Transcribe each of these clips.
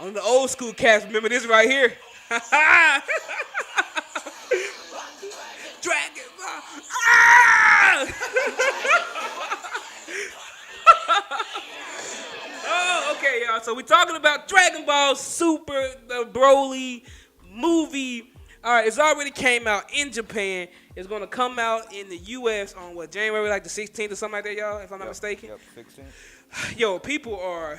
On the old school cast, remember this right here? Dragon Ball. Ah! Oh, okay, y'all. So we're talking about Dragon Ball Super, the Broly movie. All right, it's already came out in Japan. It's gonna come out in the U.S. on what, January like the 16th or something like that, y'all, if I'm not mistaken. Yep, 16. Yo, people are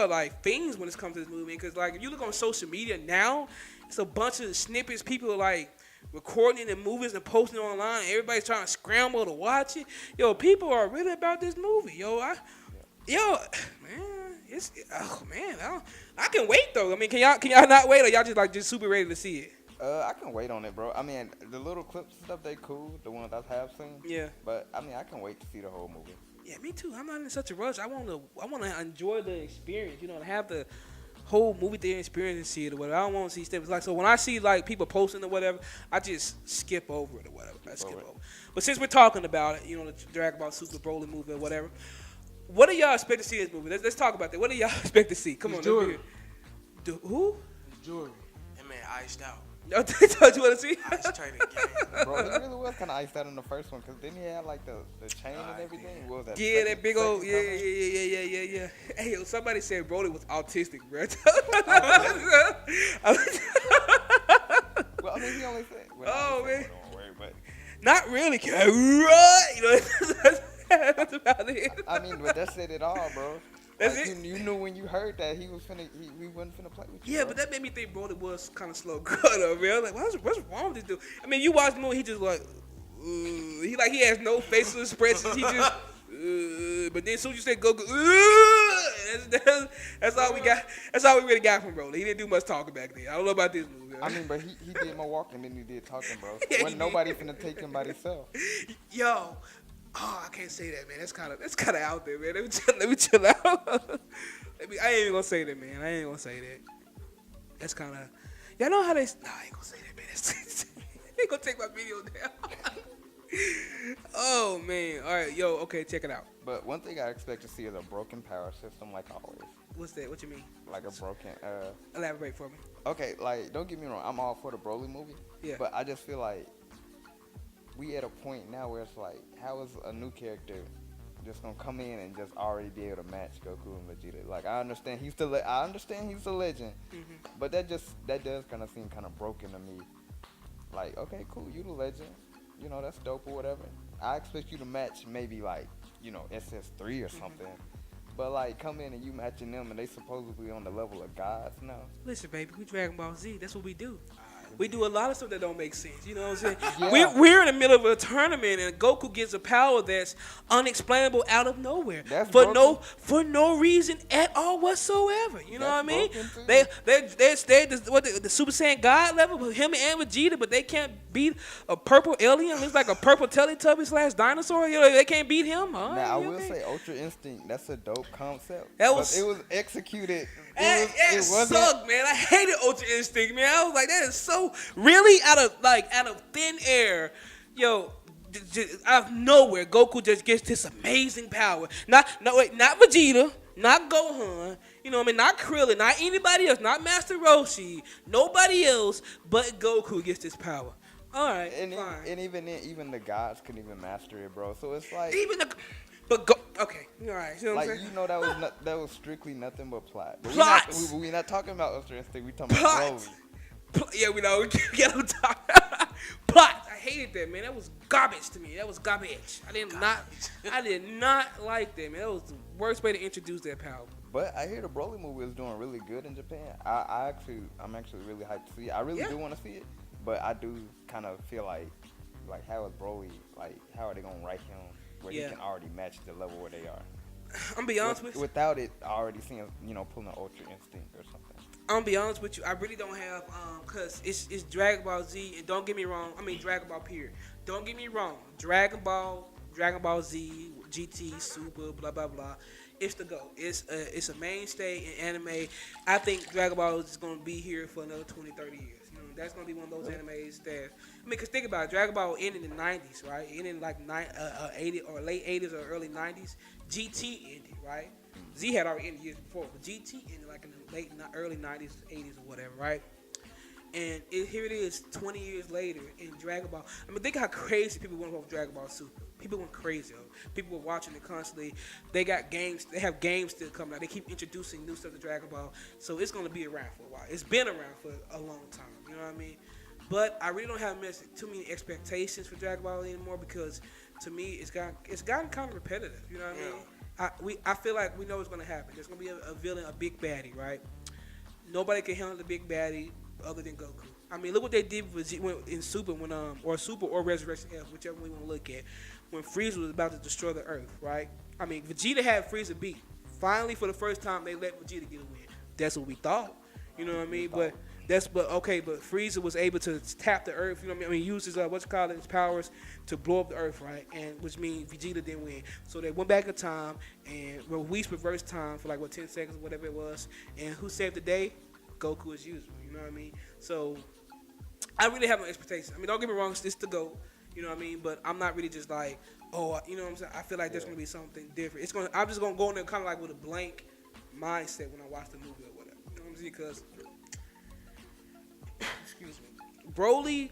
like fiends when it comes to this movie, because like if you look on social media now, it's a bunch of snippets. People are like recording the movies and posting it online. Everybody's trying to scramble to watch it. Yo, people are really about this movie. Man, oh man, I can wait though. I mean, can y'all not wait, or y'all just super ready to see it? I can wait on it, bro. I mean, the little clips and stuff, they cool. The ones I have seen. Yeah. But I mean, I can wait to see the whole movie. Yeah, me too. I'm not in such a rush. I want to enjoy the experience. You know, to have the whole movie theater experience and see it or whatever. I don't want to see stuff. Like, so when I see like people posting or whatever, I just skip over it or whatever. I skip over. But since we're talking about it, you know, the Dragon Ball Super Broly movie or whatever, what do y'all expect to see in this movie? Let's talk about that. What do y'all expect to see? Come on, Jordan. Who? Jordan. That man iced out. That's what you want to see? Ice traded game. Bro, he really was kind of iced out in the first one, because didn't he have like the chain and everything? What was that? Yeah, that big old, yeah. Hey, somebody said Broly was autistic, bro. Well, I mean, he only said. Well, Oh, man. Don't worry, but Not really, right? You know, that's about it. I mean, but that said it all, bro. That's Like, it. You knew when you heard that he wasn't finna play with you. Yeah, bro. but that made me think Broly was kind of slow growing up, man. Like, what's wrong with this dude? I mean, you watch the movie, he just like, he has no facial expressions. He just, but then as soon as you say Goku, that's all we got. That's all we really got from Broly. He didn't do much talking back then. I don't know about this movie. I mean, but he did more walking than he did talking, bro. Yeah, Wasn't nobody finna take him by himself. Yo, I can't say that, man. That's kind of out there, man. Let me chill out. I ain't even gonna say that, man. I ain't gonna say that. That's kind of. Y'all know how they? Nah, I ain't gonna say that, man. They gonna take my video down. Oh man. All right, yo. Okay, check it out. But one thing I expect to see is a broken power system, like always. What's that? What you mean? Like a broken. Elaborate for me. Okay, like don't get me wrong. I'm all for the Broly movie. Yeah. But I just feel like we at a point now where it's like, how is a new character just gonna come in and just already be able to match Goku and Vegeta? Like, I understand he's the legend, but that does kind of seem kind of broken to me. Like, okay, cool, you the legend, you know, that's dope or whatever. I expect you to match maybe like, you know, SS3 or something. But like, come in and you matching them, and they supposedly on the level of gods now. Listen, baby, we Dragon Ball Z. That's what we do. We do a lot of stuff that don't make sense. You know what I'm saying? Yeah. We're in the middle of a tournament, and Goku gets a power that's unexplainable out of nowhere That's for no reason at all whatsoever. You know what I mean? They're They're the Super Saiyan God level with him and Vegeta, but they can't beat a purple alien. He's like a purple Teletubby / dinosaur. You know, they can't beat him. Huh? Now, I will say Ultra Instinct, that's a dope concept. It But was it was executed. It wasn't. sucked, man. I hated Ultra Instinct, man. I was like, that is so really out of thin air, yo. Out of nowhere, Goku just gets this amazing power. Not Vegeta, not Gohan. You know what I mean? Not Krillin, not anybody else, not Master Roshi, nobody else, but Goku gets this power. All right, fine. And even the gods couldn't even master it, bro. So it's like, Okay, all right. You know what I'm like, saying? you know, that was strictly nothing but plot. But Plot. We're not talking about Ultra Instinct. We talking Plot. about Broly. Yeah, we know. We get on top. Plot. I hated that, man. That was garbage to me. That was garbage. I did not like that, man. That was the worst way to introduce that power. But I hear the Broly movie is doing really good in Japan. I'm actually really hyped to see it. I really do want to see it, but I do kind of feel like how is Broly, like, how are they gonna write him where he can already match the level where they are? I'm gonna be honest with you. Without it already seeing, you know, pulling an Ultra Instinct or something. I'm gonna be honest with you. I really don't have cause it's Dragon Ball Z, and don't get me wrong. I mean Dragon Ball period. Don't get me wrong. Dragon Ball Z, GT, Super, blah blah blah. It's the GOAT. It's a mainstay in anime. I think Dragon Ball is gonna be here for another 20, 30 years. You know what That's gonna be one of those animes that I mean, cause think about it, Dragon Ball ended in the '90s, right? It ended like 80 or late '80s or early '90s. GT ended, right? Z had already ended years before, but GT ended like in the early '90s, '80s or whatever, right? And here it is, 20 years later in Dragon Ball. I mean, think how crazy people went over Dragon Ball Super. People went crazy. People were watching it constantly. They got games. They have games still coming out. They keep introducing new stuff to Dragon Ball. So it's going to be around for a while. It's been around for a long time. You know what I mean? But I really don't have too many expectations for Dragon Ball anymore because to me it's gotten kind of repetitive. You know what I mean? I feel like we know what's going to happen. There's going to be a villain, a big baddie, right? Nobody can handle the big baddie other than Goku. I mean, look what they did in Super or Super or Resurrection F, whichever one you want to look at, when Frieza was about to destroy the Earth, right? I mean, Vegeta had Frieza beat. Finally, for the first time, they let Vegeta get a win. That's what we thought. You know what I mean? But Frieza was able to tap the Earth. You know what I mean? Use his his powers to blow up the Earth, right? And which means Vegeta didn't win. So they went back in time and released reverse time for 10 seconds, whatever it was. And who saved the day? Goku as usual. You know what I mean? So I really have no expectations. I mean, don't get me wrong, it's the GOAT. You know what I mean? But I'm not really just like, oh, you know what I'm saying? I feel like there's gonna be something different. I'm just gonna go in there kind of like with a blank mindset when I watch the movie or whatever. You know what I'm saying? Because excuse me, Broly.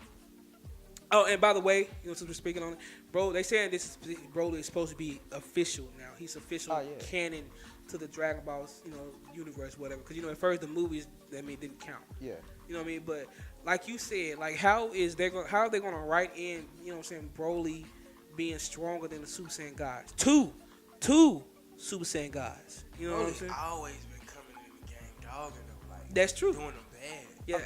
Oh, and by the way, since we're speaking on it, bro, they saying Broly is supposed to be official now. He's official canon to the Dragon Ball, universe, whatever. Because at first the movies, didn't count. Yeah. You know what I mean? But like you said, like how are they gonna write in, Broly being stronger than the Super Saiyan guys? Two Super Saiyan guys. You know what I'm saying? Always been coming in the game, dogging them, like that's true. Doing them bad. Yeah,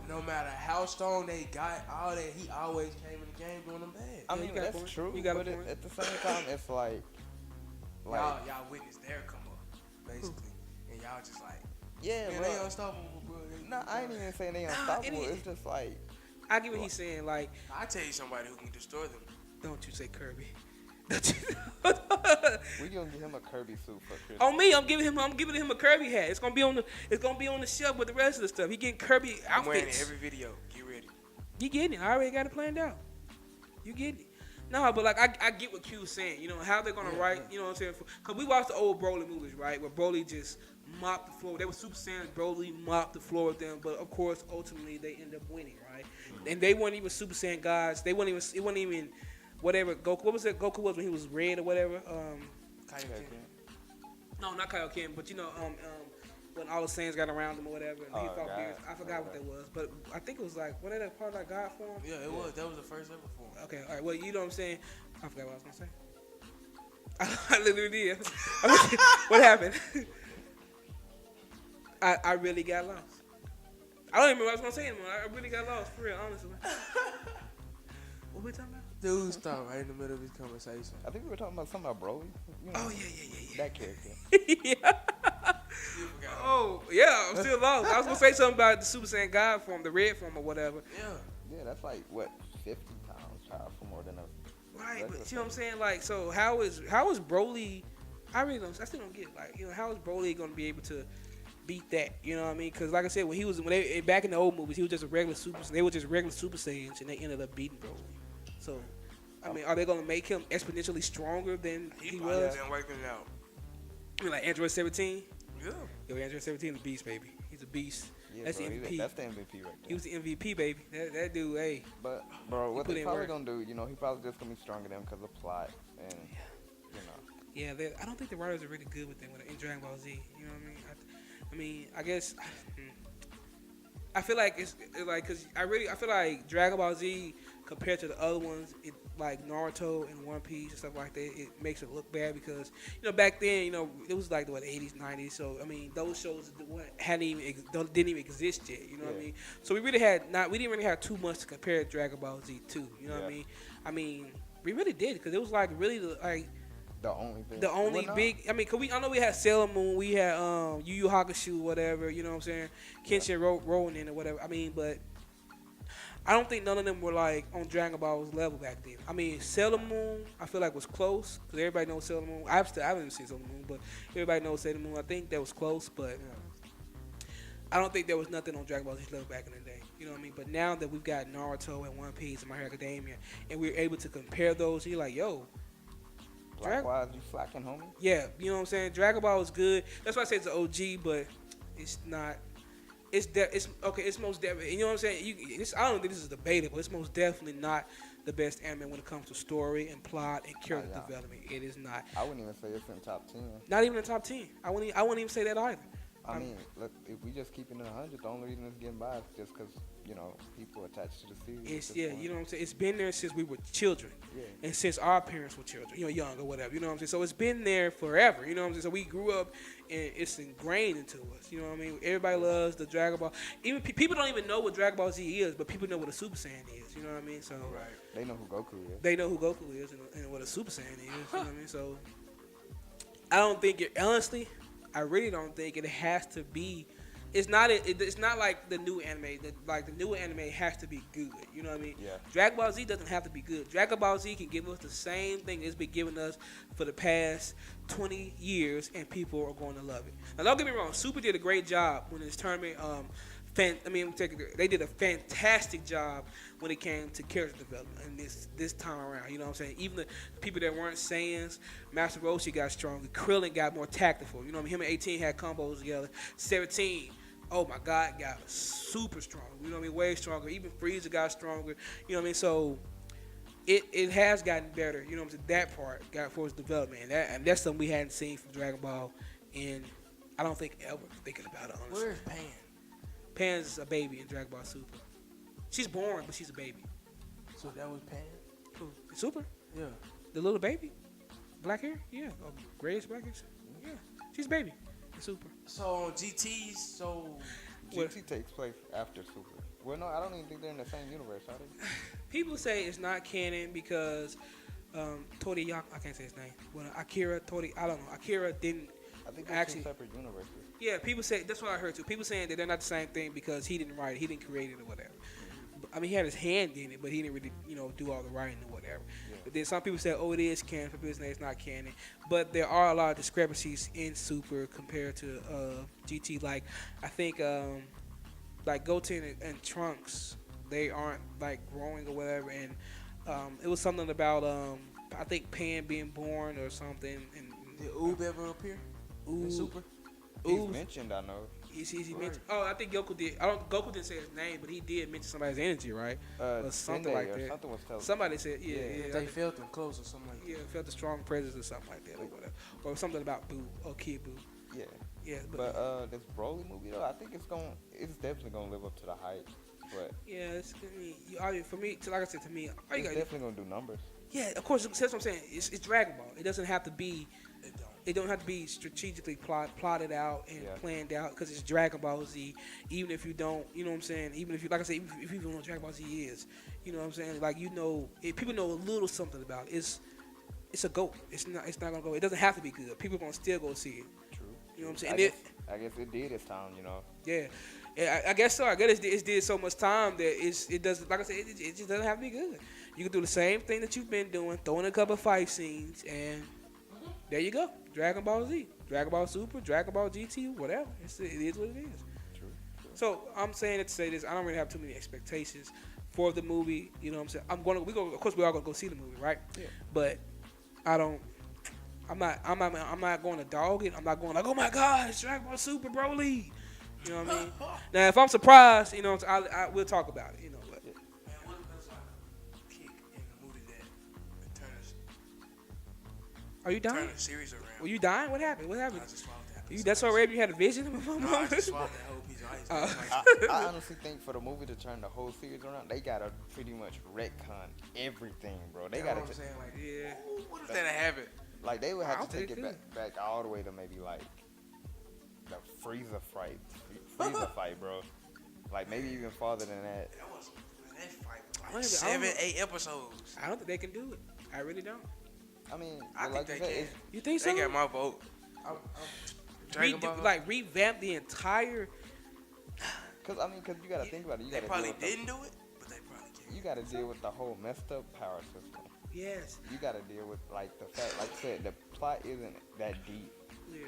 no matter how strong they got, all that, he always came in the game doing them bad. I mean, that's true. You got but at the same time, it's like y'all witnessed their come up, basically, and y'all just like, yeah, man, they unstoppable, bro. No, I ain't even saying they unstoppable. It's just like, I get what he's saying. Like, I tell you somebody who can destroy them. Don't you say Kirby? We gonna give him a Kirby suit for Christmas. On me, I'm giving him a Kirby hat. It's gonna be on the shelf with the rest of the stuff. He getting Kirby outfits. I'm wearing it every video. Get ready. You getting it? I already got it planned out. You getting it? No, but like I get what Q's saying. How they're gonna write. You know what I'm saying? Cause we watched the old Broly movies, right? Where Broly just mopped the floor. They were Super Saiyans. Broly mopped the floor with them. But of course, ultimately they end up winning, right? And they weren't even Super Saiyan gods. It wasn't even whatever Goku. What was it? Goku was when he was red or whatever. Kaioken. No, not Kaioken, but when all the Saiyans got around him or whatever, and he fought Beerus. I forgot what that was, but I think it was like, what that part of like God form? Yeah, it was. That was the first ever form. Okay, all right. Well, you know what I'm saying. I forgot what I was gonna say. I literally did. What happened? I really got lost. I don't even remember what I was gonna say anymore. I really got lost, for real, honestly. What we talking about? Dude stopped right in the middle of his conversation. I think we were talking about something about Broly. Oh yeah. That character. Yeah. Oh yeah, I'm still lost. I was gonna say something about the Super Saiyan God form, the red form or whatever. Yeah, that's like what 50 times powerful more than a. Right, but you know what I'm saying? Like, so how is Broly? I still don't get it. Like, how is Broly gonna be able to beat that? You know what I mean? Because like I said, back in the old movies, he was just a regular Super. They were just regular Super Saiyans, and they ended up beating Broly. So, I mean, are they gonna make him exponentially stronger than he was? Been working it out. I mean, like Android 17. Yeah. Yo, Android 17 is a beast, baby. He's a beast. Yeah, that's bro, the MVP. That's the MVP right there. He was the MVP, baby. That dude, hey. But bro, what they probably gonna do? He probably just gonna be stronger than him because of plot and Yeah, I don't think the writers are really good with them in Dragon Ball Z. You know what I mean? I guess I feel like it's like because I feel like Dragon Ball Z compared to the other ones, like Naruto and One Piece and stuff like that, it makes it look bad because back then it was like the 80s, 90s. So I mean those shows didn't even exist yet. You know what I mean? So we didn't really have too much to compare Dragon Ball Z to. You know what I mean? I mean we really did because it was like really like. The only thing. The only big. I mean, I know we had Sailor Moon, we had Yu Yu Hakusho, whatever. You know what I'm saying? Kenshin Ronin or whatever. I mean, but I don't think none of them were like on Dragon Ball's level back then. I mean, Sailor Moon, I feel like was close because everybody knows Sailor Moon. I haven't seen Sailor Moon, but everybody knows Sailor Moon. I think that was close, but I don't think there was nothing on Dragon Ball Z level back in the day. You know what I mean? But now that we've got Naruto and One Piece and My Hero Academia, and we're able to compare those, you're like, yo, Likewise, you flacking, homie. yeah, you know what I'm saying? Dragon Ball is good. That's why I say it's an OG, but it's not. It's okay. It's most definitely. You know what I'm saying? I don't think this is debatable. It's most definitely not the best anime when it comes to story and plot and character development. It is not. I wouldn't even say it's in top 10. Not even in the top 10. I wouldn't even say that either. I mean, look, if we just keep it in 100, the only reason it's getting by is just because, people attached to the series. You know what I'm saying? It's been there since we were children. Yeah. And since our parents were children, young or whatever, you know what I'm saying? So it's been there forever, you know what I'm saying? So we grew up and it's ingrained into us, you know what I mean? Everybody loves the Dragon Ball. Even people don't even know what Dragon Ball Z is, but people know what a Super Saiyan is, you know what I mean? So They know who Goku is. They know who Goku is and what a Super Saiyan is, you know what I mean? So I don't think honestly, I really don't think it has to be. It's not like the new anime. The new anime has to be good. You know what I mean? Yeah. Dragon Ball Z doesn't have to be good. Dragon Ball Z can give us the same thing it's been giving us for the past 20 years, and people are going to love it. Now, don't get me wrong. Super did a great job when this tournament. They did a fantastic job when it came to character development and this time around. You know what I'm saying? Even the people that weren't Saiyans, Master Roshi got stronger. Krillin got more tactful. You know what I mean? Him and 18 had combos together. 17, oh my God, got super strong. You know what I mean? Way stronger. Even Frieza got stronger. You know what I mean? So it has gotten better. You know what I'm saying? That part got for its development. And that's something we hadn't seen from Dragon Ball in, I don't think, ever. Thinking about it, honestly. Where's Pan? Pan's a baby in Dragon Ball Super. She's born, but she's a baby. So that was Pan? Who? Super? Yeah. The little baby? Black hair? Yeah. Or grayish blackish? Yeah. She's a baby in Super. So on GTs, GT takes place after Super. Well, no, I don't even think they're in the same universe, are they? People say it's not canon because Toriyama, I can't say his name. Well, Akira didn't I think they're actually. two separate universes. Yeah, people say that's what I heard too. People saying that they're not the same thing because he didn't write it, he didn't create it or whatever. I mean, he had his hand in it, but he didn't really, do all the writing or whatever. Yeah. But then some people say, oh, it is canon. Some people say it's not canon. But there are a lot of discrepancies in Super compared to GT. Like, I think, like Goten and Trunks, they aren't like growing or whatever. And it was something about, I think Pan being born or something. And did Oob ever appear in Super? He's mentioned, I know. He mentioned. Oh, I think Goku did. Goku didn't say his name, but he did mention somebody's energy, right? Or something like that. Something was told. Somebody said, yeah. They felt him close or something like that. Yeah, felt a strong presence or something like that, or whatever, or something about Boo or Kid Boo. Yeah. Yeah, But this Broly movie though, I think it's definitely gonna live up to the hype. But yeah, for me, like I said, to me, all you it's gotta definitely gonna do numbers. Yeah, of course. That's what I'm saying. It's Dragon Ball. It doesn't have to be. It don't. It don't have to be strategically plotted out and planned out because it's Dragon Ball Z. Even if you don't, you know what I'm saying. Even if you, like I said, if you don't know what Dragon Ball Z is, you know what I'm saying. Like if people know a little something about it, it's a go. It's not gonna go. It doesn't have to be good. People gonna still go see it. True. You know what I'm saying. I guess it did its time, Yeah. I guess so. I guess it did so much time that it doesn't. Like I said, it just doesn't have to be good. You can do the same thing that you've been doing, throw in a couple of fight scenes, and there you go. Dragon Ball Z, Dragon Ball Super, Dragon Ball GT, whatever. It is what it is. True. So I'm saying it to say this. I don't really have too many expectations for the movie. You know what I'm saying? Of course, we are gonna go see the movie, right? Yeah. But I'm not going to dog it. I'm not going like, oh my God, it's Dragon Ball Super Broly. You know what I mean? Now, if I'm surprised, I will talk about it. But. Man, what if there's like a kick in the movie that turns Are you dying? the series around? Were you dying? What happened? What happened? I just swallowed that. That's already you had a vision? No, I just swallowed that whole piece of ice. I honestly think for the movie to turn the whole series around, they gotta pretty much retcon everything, bro. They gotta what I'm saying, like, Yeah. what if that happened? like they would I have don't to take think it it back all the way to maybe like the Frieza fight, bro. Like maybe even farther than that. That fight I was don't like know. 7-8 episodes. I don't think they can do it. I really don't. I mean, I like think you they said, can. You think so? They got my vote. Dragon Ball. Revamp the entire. cause you gotta think about it. They probably didn't do it, but they probably can. You gotta deal with the whole messed up power system. Yes. You gotta deal with like the fact, like I said, the plot isn't that deep. Yeah.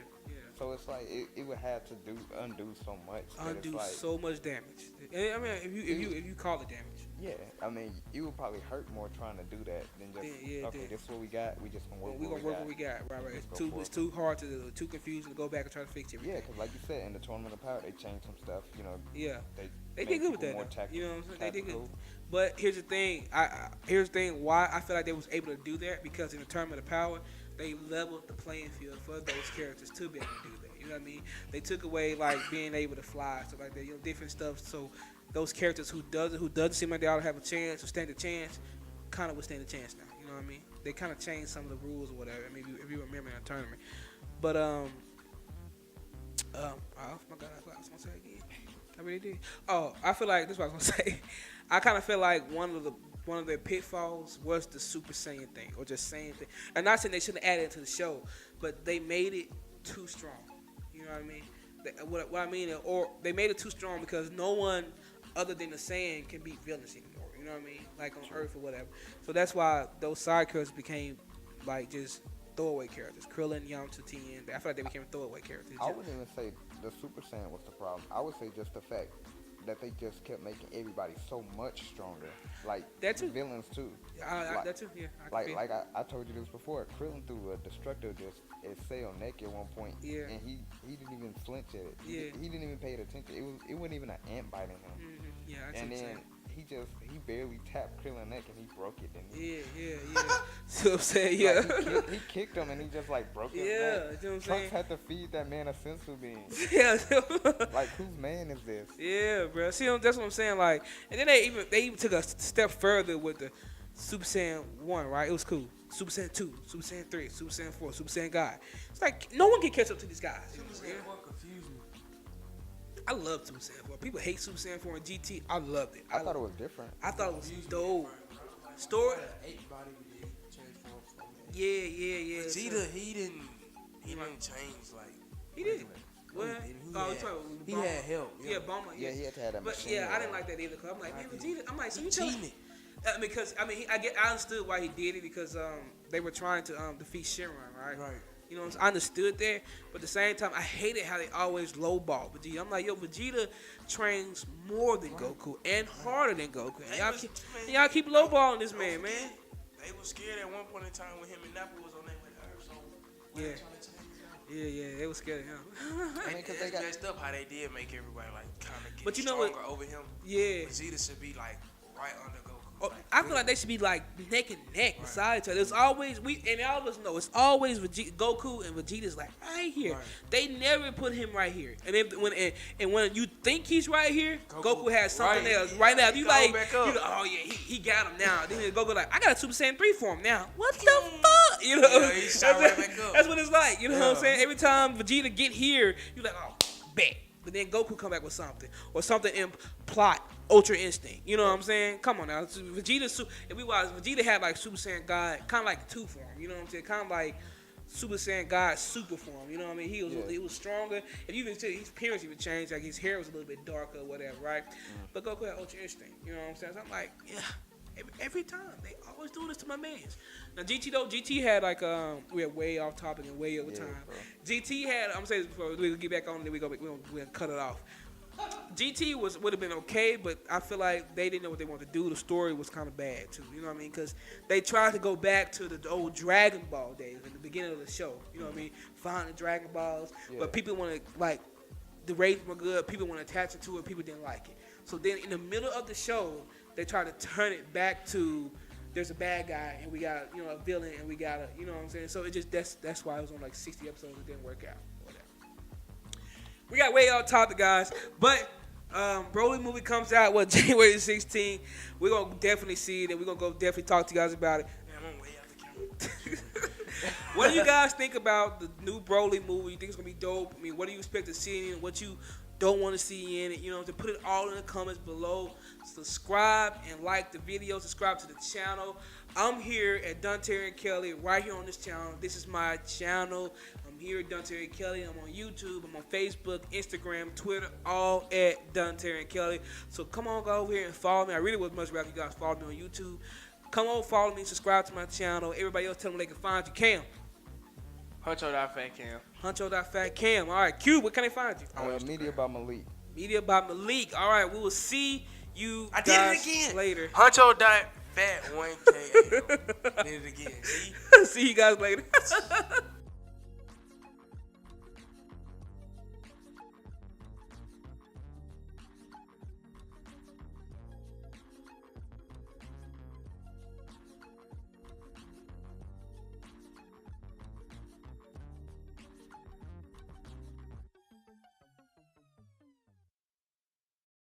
So it's like it would have to undo so much. That it's Undo like, so much damage. I mean, if you call it damage. yeah, I mean, you would probably hurt more trying to do that than just okay, this is what we got. We just gonna work. We're gonna work what we got. Right. It's too hard to do. Too confusing to go back and try to fix everything. Yeah, because like you said, in the Tournament of Power, they changed some stuff. You know. Yeah. They made did good with people that. More You know what I'm saying? They did good. tactical. But here's the thing. Here's the thing. Why I feel like they was able to do that, because in the Tournament of Power, they leveled the playing field for those characters to be able to do that. You know what I mean? They took away like being able to fly, stuff like that. You know, different stuff. So those characters who doesn't seem like they ought to have a chance or stand a chance, kind of would stand a chance now. You know what I mean? They kind of changed some of the rules or whatever. I mean, if you remember in the tournament. But oh my God, I was gonna say again. I really did. Oh, I feel like this is what I was gonna say. I kind of feel like one of their pitfalls was the Super Saiyan thing, or just Saiyan thing. I'm not saying they shouldn't add it to the show, but they made it too strong. You know what I mean? What I mean, or they made it too strong because no one other than the Saiyan can beat villains anymore. You know what I mean? Like on Earth or whatever. So that's why those side characters became like just throwaway characters. Krillin, Yamcha, Tien. I feel like they became throwaway characters. I wouldn't even say the Super Saiyan was the problem. I would say just the fact that they just kept making everybody so much stronger. Like that too. Villains too. That too. Yeah. I told you this before. Krillin threw a destructor just at Cell neck at one point. Yeah. And he didn't even flinch at it. Yeah. He didn't even pay attention. It wasn't even an ant biting him. Mm-hmm. Yeah. I see And what you're then saying. he barely tapped Krillin neck and he broke it. And Yeah. See what I'm saying? Yeah. Like, he kicked him and he just like broke his neck. You know what I'm Trunks saying? had to feed that man a sensu bean. Yeah. Like, whose man is this? Yeah, bro. See, that's what I'm saying. Like, and then they even took a step further with the Super Saiyan 1, right? It was cool. Super Saiyan 2, Super Saiyan 3, Super Saiyan 4, Super Saiyan God. It's like no one can catch up to these guys. You know what I'm saying? Confused me. I love Super Saiyan 4. People hate Super Saiyan 4 and GT. I loved it. I thought it was different. I thought it was dope. Story. Eight body we did change from Yeah. Vegeta, he didn't change like. He did. Well, He had help. Yeah, Bulma. Yeah, he had to have that But machine. yeah, I didn't like that either. Cause I'm like, man, Vegeta. I'm like, so you tell cheating me. it. Because I mean, I understood why he did it because they were trying to defeat Shenron, right? Right. You know, I understood that, but at the same time, I hated how they always lowball Vegeta. I'm like, yo, Vegeta trains more than Goku and harder than Goku. And y'all keep lowballing this man. They were scared at one point in time when him and Nappa was on their way to Earth, so Yeah, they was scared of him. I mean, because they it's got messed up how they did make everybody like kind of get But you know stronger what? over him. Yeah. Vegeta should be like right under Goku. Oh, I feel like they should be like neck and neck beside each other. It's always and all of us know it's always Goku and Vegeta's like right here. Right. They never put him right here. And when you think he's right here, Goku has something else right now. You like, oh yeah, he got him now. Then Goku like, I got a Super Saiyan 3 for him now. What the fuck? You know, yeah, he shot right back up. That's what it's like. You know what I'm saying? Every time Vegeta get here, you like, oh, bet. But then Goku come back with something or something in plot. Ultra Instinct, you know what I'm saying? Come on now, Vegeta. If we watch, Vegeta had like Super Saiyan God, kind of like 2 form. You know what I'm saying? Kind of like Super Saiyan God super form. You know what I mean? He was stronger. If you even see his appearance even changed, like his hair was a little bit darker, or whatever, right? But Goku had Ultra Instinct. You know what I'm saying? So I'm like, yeah. Every time they always do this to my mans. Now GT had like we are way off topic and way over time. Bro. GT had I'm saying this before we get back on, then we're gonna cut it off. GT would have been okay, but I feel like they didn't know what they wanted to do. The story was kind of bad too, you know what I mean? Because they tried to go back to the old Dragon Ball days in the beginning of the show. You know what I mean? Find the Dragon Balls, but people want to like the ratings were good. People want to attach it to it. People didn't like it. So then in the middle of the show, they tried to turn it back to there's a bad guy and we got a villain and we got what I'm saying. So it just that's why it was on like 60 episodes. It didn't work out. We got way off topic, guys. But Broly movie comes out January 16th. We're gonna definitely see it, and we're gonna go definitely talk to you guys about it. Man, I'm way out the camera. What do you guys think about the new Broly movie? You think it's gonna be dope? I mean, what do you expect to see in it? What you don't want to see in it? You know, to put it all in the comments below. Subscribe and like the video. Subscribe to the channel. I'm here at Dante and Kelly, right here on this channel. This is my channel. I'm here at Dante and Kelly. I'm on YouTube. I'm on Facebook, Instagram, Twitter, all at Dante and Kelly. So come on, go over here and follow me. I really would much rather you guys follow me on YouTube. Come on, follow me, subscribe to my channel. Everybody else tell them they can find you. Cam. Huncho.fatcam. Huncho.fatcam. All right, Q, where can they find you? Media by Malik. Media by Malik. All right, we will see you I guys did it again. later. Huncho.fat1ka. Did it again. See? See you guys later.